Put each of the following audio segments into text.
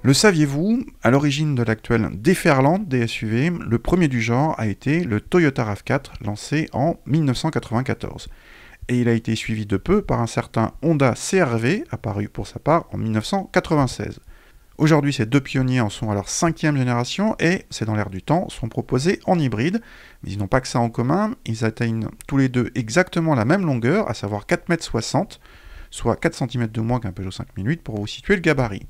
Le saviez-vous, à l'origine de l'actuel déferlant des SUV, le premier du genre a été le Toyota RAV4 lancé en 1994. Et il a été suivi de peu par un certain Honda CR-V apparu pour sa part en 1996. Aujourd'hui, ces deux pionniers en sont à leur 5e génération et, c'est dans l'air du temps, sont proposés en hybride. Mais ils n'ont pas que ça en commun, ils atteignent tous les deux exactement la même longueur, à savoir 4,60 m, soit 4 cm de moins qu'un Peugeot 5008 pour vous situer le gabarit.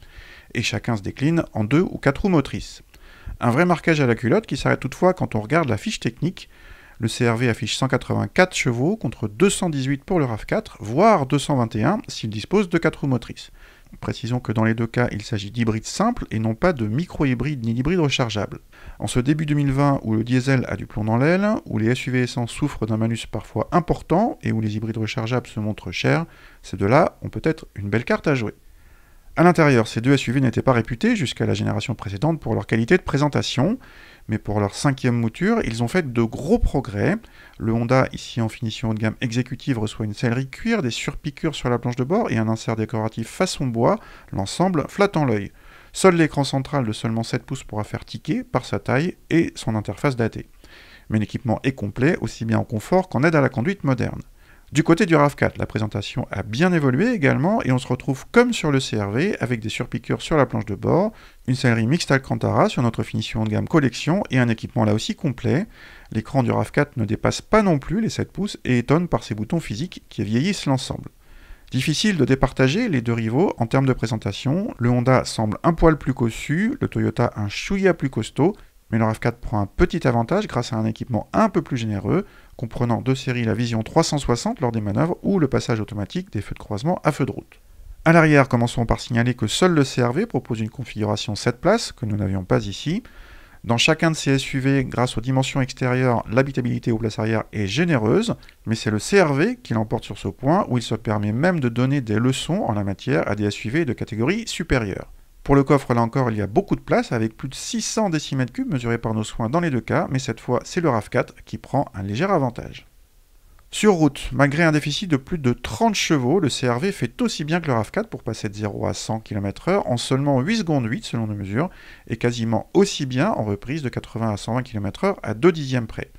Et chacun se décline en 2 ou 4 roues motrices. Un vrai marquage à la culotte qui s'arrête toutefois quand on regarde la fiche technique. Le CR-V affiche 184 chevaux contre 218 pour le RAV4, voire 221 s'il dispose de 4 roues motrices. Précisons que dans les deux cas, il s'agit d'hybrides simples et non pas de micro-hybrides ni d'hybrides rechargeables. En ce début 2020 où le diesel a du plomb dans l'aile, où les SUV essence souffrent d'un malus parfois important et où les hybrides rechargeables se montrent chers, ces deux-là ont peut-être une belle carte à jouer. À l'intérieur, ces deux SUV n'étaient pas réputés jusqu'à la génération précédente pour leur qualité de présentation, mais pour leur 5e mouture, ils ont fait de gros progrès. Le Honda, ici en finition haut de gamme exécutive, reçoit une sellerie cuir, des surpiqûres sur la planche de bord et un insert décoratif façon bois, l'ensemble flattant l'œil. Seul l'écran central de seulement 7 pouces pourra faire tiquer par sa taille et son interface datée. Mais l'équipement est complet, aussi bien en confort qu'en aide à la conduite moderne. Du côté du RAV4, la présentation a bien évolué également et on se retrouve comme sur le CR-V avec des surpiqûres sur la planche de bord, une sellerie mixte Alcantara sur notre finition haut de gamme collection et un équipement là aussi complet. L'écran du RAV4 ne dépasse pas non plus les 7 pouces et étonne par ses boutons physiques qui vieillissent l'ensemble. Difficile de départager les deux rivaux en termes de présentation, le Honda semble un poil plus cossu, le Toyota un chouïa plus costaud, mais le RAV4 prend un petit avantage grâce à un équipement un peu plus généreux, comprenant de série la vision 360 lors des manœuvres ou le passage automatique des feux de croisement à feu de route. A l'arrière, commençons par signaler que seul le CR-V propose une configuration 7 places, que nous n'avions pas ici. Dans chacun de ces SUV, grâce aux dimensions extérieures, l'habitabilité aux places arrière est généreuse, mais c'est le CR-V qui l'emporte sur ce point, où il se permet même de donner des leçons en la matière à des SUV de catégorie supérieure. Pour le coffre, là encore, il y a beaucoup de place, avec plus de 600 décimètres cubes mesurés par nos soins dans les deux cas, mais cette fois, c'est le RAV4 qui prend un léger avantage. Sur route, malgré un déficit de plus de 30 chevaux, le CR-V fait aussi bien que le RAV4 pour passer de 0 à 100 km/h en seulement 8 secondes 8 selon nos mesures, et quasiment aussi bien en reprise de 80 à 120 km/h à 2 dixièmes près.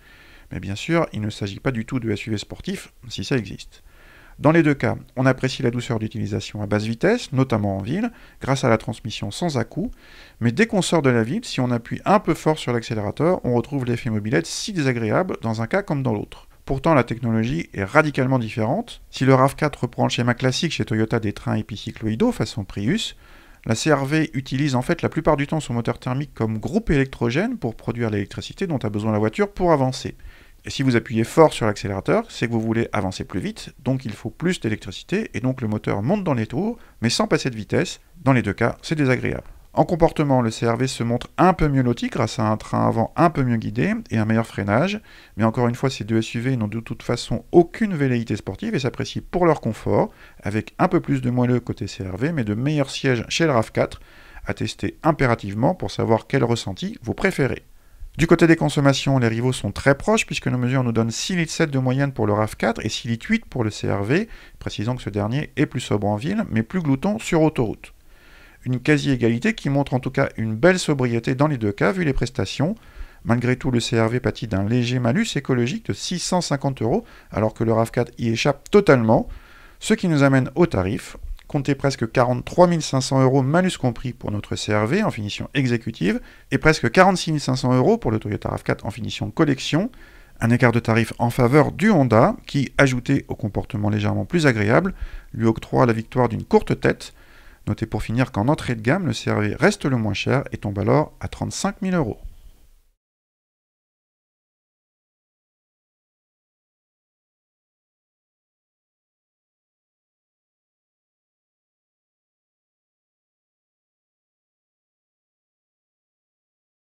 Mais bien sûr, il ne s'agit pas du tout de SUV sportif, si ça existe. Dans les deux cas, on apprécie la douceur d'utilisation à basse vitesse, notamment en ville, grâce à la transmission sans à-coups, mais dès qu'on sort de la ville, si on appuie un peu fort sur l'accélérateur, on retrouve l'effet mobilette si désagréable dans un cas comme dans l'autre. Pourtant, la technologie est radicalement différente. Si le RAV4 reprend le schéma classique chez Toyota des trains épicycloïdaux façon Prius, la CR-V utilise en fait la plupart du temps son moteur thermique comme groupe électrogène pour produire l'électricité dont a besoin la voiture pour avancer. Et si vous appuyez fort sur l'accélérateur, c'est que vous voulez avancer plus vite, donc il faut plus d'électricité, et donc le moteur monte dans les tours, mais sans passer de vitesse. Dans les deux cas, c'est désagréable. En comportement, le CR-V se montre un peu mieux loti grâce à un train avant un peu mieux guidé et un meilleur freinage, mais encore une fois, ces deux SUV n'ont de toute façon aucune velléité sportive et s'apprécient pour leur confort, avec un peu plus de moelleux côté CR-V, mais de meilleurs sièges chez le RAV4, à tester impérativement pour savoir quel ressenti vous préférez. Du côté des consommations, les rivaux sont très proches puisque nos mesures nous donnent 6,7 litres de moyenne pour le RAV4 et 6,8 litres pour le CR-V, précisant que ce dernier est plus sobre en ville, mais plus glouton sur autoroute. Une quasi-égalité qui montre en tout cas une belle sobriété dans les deux cas vu les prestations. Malgré tout, le CR-V pâtit d'un léger malus écologique de 650 €, alors que le RAV4 y échappe totalement, ce qui nous amène au tarif. Comptez presque 43 500 € malus compris pour notre CR-V en finition exécutive et presque 46 500 € pour le Toyota RAV4 en finition collection. Un écart de tarif en faveur du Honda qui, ajouté au comportement légèrement plus agréable, lui octroie la victoire d'une courte tête. Notez pour finir qu'en entrée de gamme, le CR-V reste le moins cher et tombe alors à 35 000 €.